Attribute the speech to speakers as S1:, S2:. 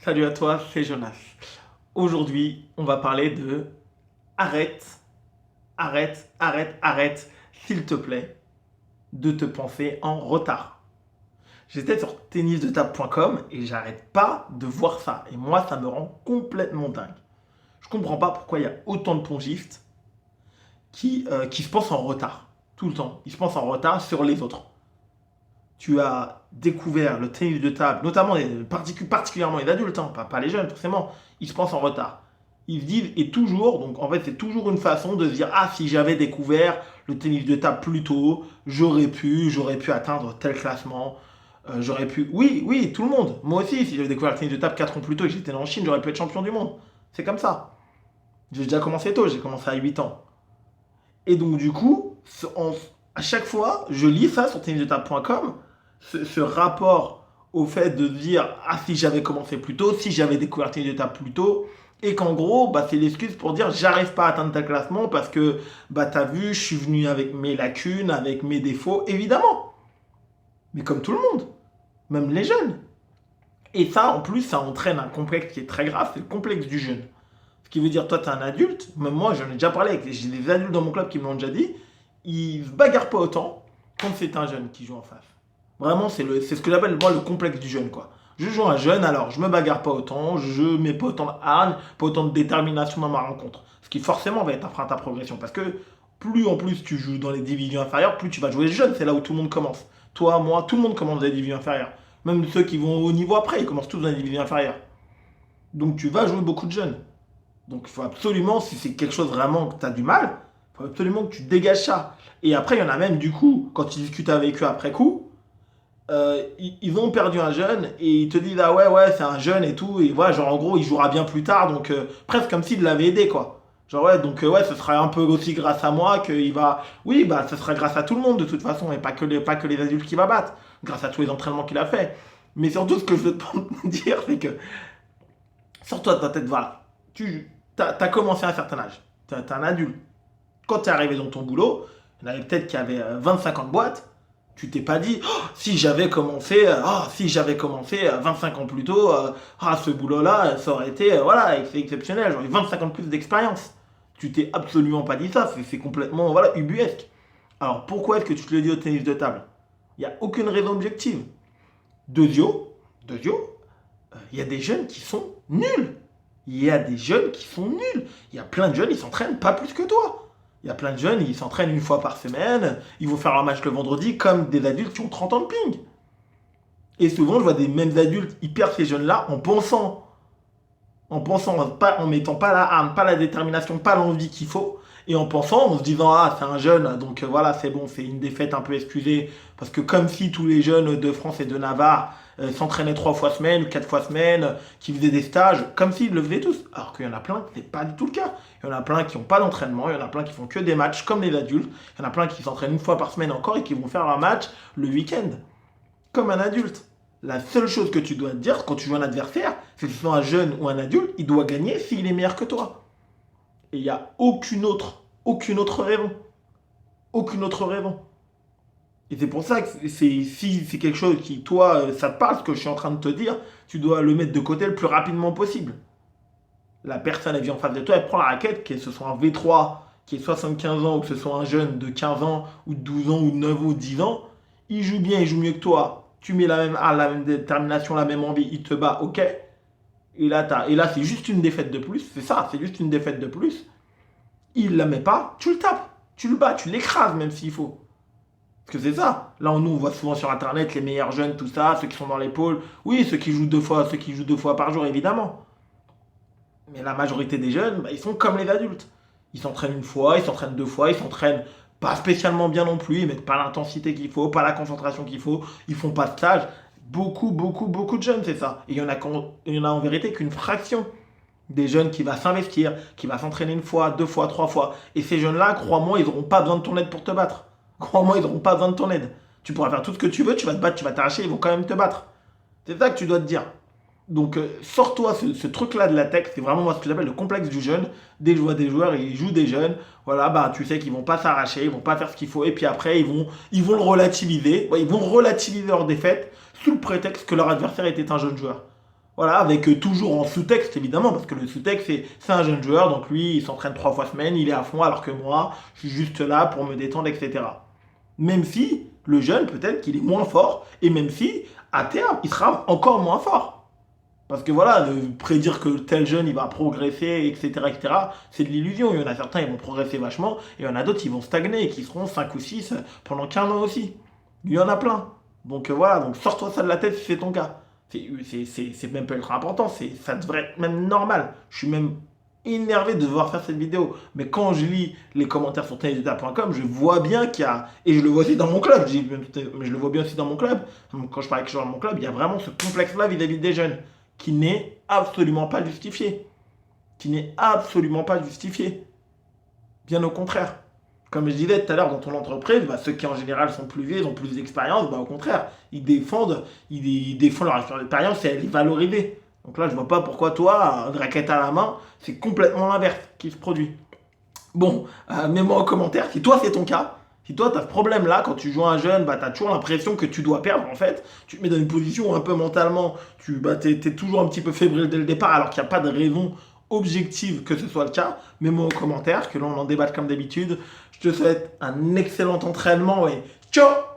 S1: Salut à toi, c'est Jonas. Aujourd'hui, on va parler de arrête, arrête, s'il te plaît, de te penser en retard. J'étais sur tennisdetable.com et j'arrête pas de voir ça. Et moi, ça me rend complètement dingue. Je comprends pas pourquoi il y a autant de pongistes qui se pensent en retard. Tout le temps. Ils se pensent en retard sur les autres. Tu as découvert le tennis de table, notamment particulièrement les adultes, hein, pas les jeunes forcément, ils se pensent en retard. Ils se disent, et toujours, donc en fait c'est toujours une façon de se dire, ah si j'avais découvert le tennis de table plus tôt, j'aurais pu atteindre tel classement, j'aurais pu... Oui, oui, tout le monde. Moi aussi, si j'avais découvert le tennis de table 4 ans plus tôt et que j'étais en Chine, j'aurais pu être champion du monde. C'est comme ça. J'ai déjà commencé tôt, j'ai commencé à 8 ans. Et donc du coup, à chaque fois, je lis ça sur tennisdetable.com, ce rapport au fait de dire ah si j'avais commencé plus tôt, si j'avais découvert tennis de table plus tôt, et qu'en gros bah, c'est l'excuse pour dire j'arrive pas à atteindre tel classement parce que bah t'as vu, je suis venu avec mes lacunes, avec mes défauts, évidemment. Mais comme tout le monde, même les jeunes. Et ça en plus ça entraîne un complexe qui est très grave, c'est le complexe du jeune. Ce qui veut dire toi t'es un adulte, même moi j'en ai déjà parlé avec j'ai des adultes dans mon club qui me l'ont déjà dit, ils se bagarrent pas autant quand c'est un jeune qui joue en face. Vraiment, c'est ce que j'appelle moi le complexe du jeune, quoi. Je joue un jeune, alors je me bagarre pas autant, je mets pas autant de hargne, pas autant de détermination dans ma rencontre. Ce qui forcément va être un frein à ta progression. Parce que plus en plus tu joues dans les divisions inférieures, plus tu vas jouer jeune, c'est là où tout le monde commence. Toi, moi, tout le monde commence dans les divisions inférieures. Même ceux qui vont au niveau après, ils commencent tous dans les divisions inférieures. Donc tu vas jouer beaucoup de jeunes. Donc il faut absolument, si c'est quelque chose vraiment que tu as du mal, il faut absolument que tu dégages ça. Et après, il y en a même du coup, quand tu discutes avec eux après coup, ils ont perdu un jeune et ils te disent ah ouais c'est un jeune et tout et voilà genre en gros il jouera bien plus tard donc presque comme s'il l'avait aidé quoi. Genre ouais donc ouais ce sera un peu aussi grâce à moi qu'il va oui bah ce sera grâce à tout le monde de toute façon et pas que les adultes qui va battre grâce à tous les entraînements qu'il a fait. Mais surtout ce que je veux te dire c'est que sors-toi de ta tête voilà t'as commencé à un certain âge t'es un adulte quand t'es arrivé dans ton boulot il y en avait peut-être qui avaient 20-50 boîtes. Tu t'es pas dit, oh, si j'avais commencé 25 ans plus tôt, ce boulot-là, ça aurait été, voilà, c'est exceptionnel, j'aurais 25 ans de plus d'expérience. Tu t'es absolument pas dit ça, c'est complètement, voilà, ubuesque. Alors pourquoi est-ce que tu te le dis au tennis de table? Il n'y a aucune raison objective. Deuxio, il y a des jeunes qui sont nuls. Il y a des jeunes qui sont nuls. Il y a plein de jeunes, ils s'entraînent pas plus que toi. Il y a plein de jeunes, ils s'entraînent une fois par semaine, ils vont faire un match le vendredi comme des adultes qui ont 30 ans de ping. Et souvent, je vois des mêmes adultes, ils perdent ces jeunes-là pas, en mettant pas la hargne, pas la détermination, pas l'envie qu'il faut, et en pensant, en se disant, ah, c'est un jeune, donc voilà, c'est bon, c'est une défaite un peu excusée, parce que comme si tous les jeunes de France et de Navarre s'entraînaient 3 fois semaine, 4 fois semaine, qui faisaient des stages, comme s'ils le faisaient tous. Alors qu'il y en a plein, c'est pas du tout le cas. Il y en a plein qui n'ont pas d'entraînement, il y en a plein qui font que des matchs comme les adultes, il y en a plein qui s'entraînent une fois par semaine encore et qui vont faire un match le week-end, comme un adulte. La seule chose que tu dois te dire quand tu joues un adversaire, c'est que ce soit un jeune ou un adulte, il doit gagner s'il est meilleur que toi. Et il n'y a aucune autre raison. Aucune autre raison. Et c'est pour ça que si c'est quelque chose qui, toi, ça te parle, ce que je suis en train de te dire, tu dois le mettre de côté le plus rapidement possible. La personne, elle vient en face de toi, elle prend la raquette, que ce soit un V3 qui est 75 ans ou que ce soit un jeune de 15 ans ou de 12 ans ou de 9 ans ou de 10 ans, il joue bien, il joue mieux que toi. Tu mets la même détermination, la même envie, il te bat, ok. Et là c'est juste une défaite de plus, c'est ça, c'est juste une défaite de plus. Il la met pas, tu le tapes, tu le bats, tu l'écrases même s'il faut. Parce que c'est ça. Là, nous, on voit souvent sur Internet les meilleurs jeunes, tout ça, ceux qui sont dans les pôles. Oui, ceux qui jouent 2 fois par jour, évidemment. Mais la majorité des jeunes, bah, ils sont comme les adultes. Ils s'entraînent une fois, ils s'entraînent 2 fois, ils s'entraînent pas spécialement bien non plus, ils mettent pas l'intensité qu'il faut, pas la concentration qu'il faut, ils font pas de stage. Beaucoup de jeunes, c'est ça. Et il y en a en vérité qu'une fraction des jeunes qui va s'investir, qui va s'entraîner une fois, 2 fois, 3 fois. Et ces jeunes-là, crois-moi, ils n'auront pas besoin de ton aide pour te battre. Crois-moi, ils n'auront pas besoin de ton aide. Tu pourras faire tout ce que tu veux, tu vas te battre, tu vas t'arracher, ils vont quand même te battre. C'est ça que tu dois te dire. Donc, sors-toi ce truc-là de la tech, c'est vraiment moi ce que j'appelle le complexe du jeune. Dès que je vois des joueurs, ils jouent des jeunes, voilà, bah tu sais qu'ils vont pas s'arracher, ils vont pas faire ce qu'il faut, et puis après ils vont le relativiser, ouais, ils vont relativiser leur défaite sous le prétexte que leur adversaire était un jeune joueur. Voilà, avec toujours en sous-texte évidemment, parce que le sous-texte c'est un jeune joueur, donc lui il s'entraîne 3 fois semaine, il est à fond, alors que moi je suis juste là pour me détendre, etc. Même si le jeune peut-être qu'il est moins fort, et même si à terme il sera encore moins fort. Parce que voilà, prédire que tel jeune il va progresser, etc., c'est de l'illusion. Il y en a certains, ils vont progresser vachement, et il y en a d'autres, ils vont stagner, et qui seront 5 ou 6 pendant 15 ans aussi. Il y en a plein. Donc voilà, donc sors-toi ça de la tête si c'est ton cas. C'est même pas ultra important, ça devrait être même normal. Je suis même énervé de devoir faire cette vidéo. Mais quand je lis les commentaires sur tennisdata.com, je vois bien qu'il y a, et je le vois aussi dans mon club, mais je le vois bien aussi dans mon club, quand je parle avec les gens dans mon club, il y a vraiment ce complexe-là vis-à-vis des jeunes, qui n'est absolument pas justifié. Qui n'est absolument pas justifié. Bien au contraire. Comme je disais tout à l'heure, dans ton entreprise, bah, ceux qui en général sont plus vieux, ils ont plus d'expérience, bah, au contraire, ils défendent leur expérience et elle est valorisée. Donc là, je vois pas pourquoi toi, une raquette à la main, c'est complètement l'inverse qui se produit. Bon, mets-moi en commentaire si toi c'est ton cas. Si toi tu as ce problème-là, quand tu joues à un jeune, bah, tu as toujours l'impression que tu dois perdre en fait. Tu te mets dans une position où un peu mentalement, t'es toujours un petit peu fébrile dès le départ alors qu'il n'y a pas de raison objective que ce soit le cas. Mets-moi en commentaire, que l'on en débatte comme d'habitude. Je te souhaite un excellent entraînement et ciao.